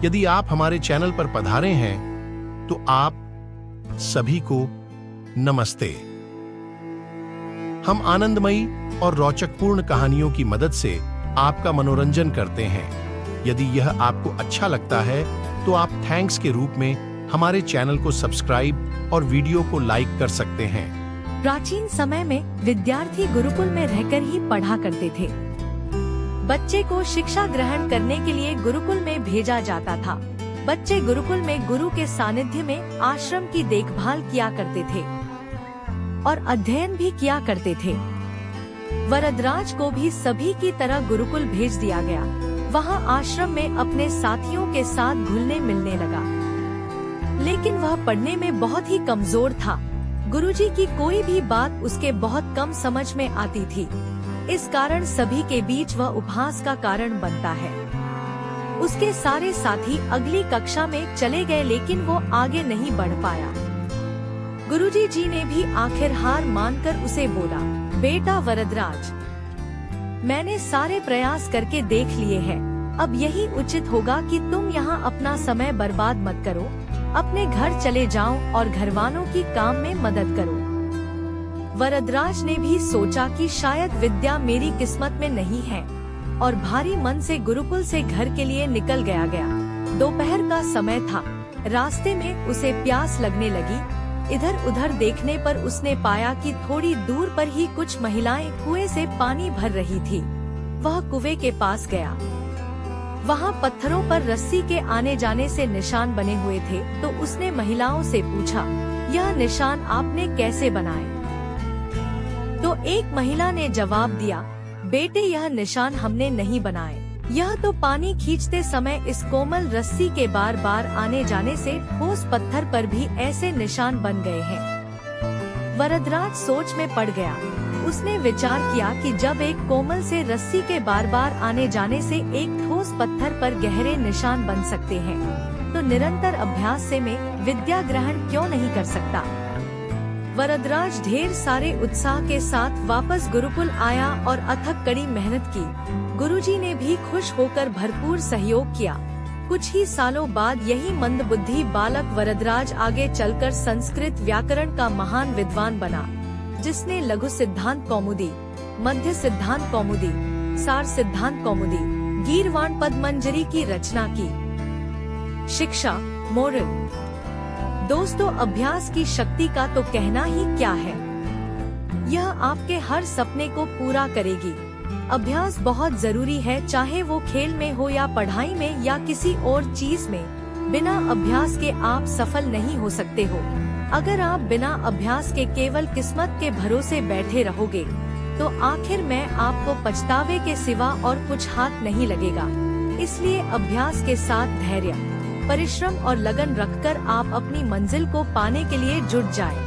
यदि आप हमारे चैनल पर पधारे हैं तो आप सभी को नमस्ते। हम आनंदमयी और रोचकपूर्ण कहानियों की मदद से आपका मनोरंजन करते हैं। यदि यह आपको अच्छा लगता है तो आप थैंक्स के रूप में हमारे चैनल को सब्सक्राइब और वीडियो को लाइक कर सकते हैं। प्राचीन समय में विद्यार्थी गुरुकुल में रहकर ही पढ़ा करते थे। बच्चे को शिक्षा ग्रहण करने के लिए गुरुकुल में भेजा जाता था। बच्चे गुरुकुल में गुरु के सानिध्य में आश्रम की देखभाल किया करते थे और अध्ययन भी किया करते थे। वरदराज को भी सभी की तरह गुरुकुल भेज दिया गया। वहाँ आश्रम में अपने साथियों के साथ घुलने मिलने लगा, लेकिन वह पढ़ने में बहुत ही कमजोर था। गुरुजी की कोई भी बात उसके बहुत कम समझ में आती थी। इस कारण सभी के बीच वह उपहास का कारण बनता है। उसके सारे साथी अगली कक्षा में चले गए, लेकिन वो आगे नहीं बढ़ पाया। गुरुजी जी ने भी आखिर हार मानकर उसे बोला, बेटा वरदराज, मैंने सारे प्रयास करके देख लिए हैं। अब यही उचित होगा कि तुम यहाँ अपना समय बर्बाद मत करो। अपने घर चले जाओ और घरवालों की काम में मदद करो। वरदराज ने भी सोचा कि शायद विद्या मेरी किस्मत में नहीं है और भारी मन से गुरुकुल से घर के लिए निकल गया। दोपहर का समय था। रास्ते में उसे प्यास लगने लगी। इधर उधर देखने पर उसने पाया कि थोड़ी दूर पर ही कुछ महिलाएं कुएं से पानी भर रही थी। वह कुएं के पास गया। वहाँ पत्थरों पर रस्सी के आने जाने से निशान बने हुए थे। तो उसने महिलाओं से पूछा, यह निशान आपने कैसे बनाए? तो एक महिला ने जवाब दिया, बेटे, यह निशान हमने नहीं बनाए। यह तो पानी खींचते समय इस कोमल रस्सी के बार बार आने जाने से ठोस पत्थर पर भी ऐसे निशान बन गए हैं। वरदराज सोच में पड़ गया। उसने विचार किया कि जब एक कोमल से रस्सी के बार बार आने जाने से एक ठोस पत्थर पर गहरे निशान बन सकते हैं, तो निरंतर अभ्यास से मैं विद्या ग्रहण क्यों नहीं कर सकता। वरदराज ढेर सारे उत्साह के साथ वापस गुरुकुल आया और अथक कड़ी मेहनत की। गुरुजी ने भी खुश होकर भरपूर सहयोग किया। कुछ ही सालों बाद यही मंदबुद्धि बालक वरदराज आगे चलकर संस्कृत व्याकरण का महान विद्वान बना, जिसने लघु सिद्धांत कौमुदी, मध्य सिद्धांत कौमुदी, सार सिद्धांत कौमुदी, गीर्वाण पदमंजरी की रचना की। शिक्षा, मोरल। दोस्तों, अभ्यास की शक्ति का तो कहना ही क्या है। यह आपके हर सपने को पूरा करेगी। अभ्यास बहुत जरूरी है, चाहे वो खेल में हो या पढ़ाई में या किसी और चीज में। बिना अभ्यास के आप सफल नहीं हो सकते हो। अगर आप बिना अभ्यास के केवल किस्मत के भरोसे बैठे रहोगे तो आखिर में आपको पछतावे के सिवा और कुछ हाथ नहीं लगेगा। इसलिए अभ्यास के साथ धैर्य, परिश्रम और लगन रखकर आप अपनी मंजिल को पाने के लिए जुट जाएं।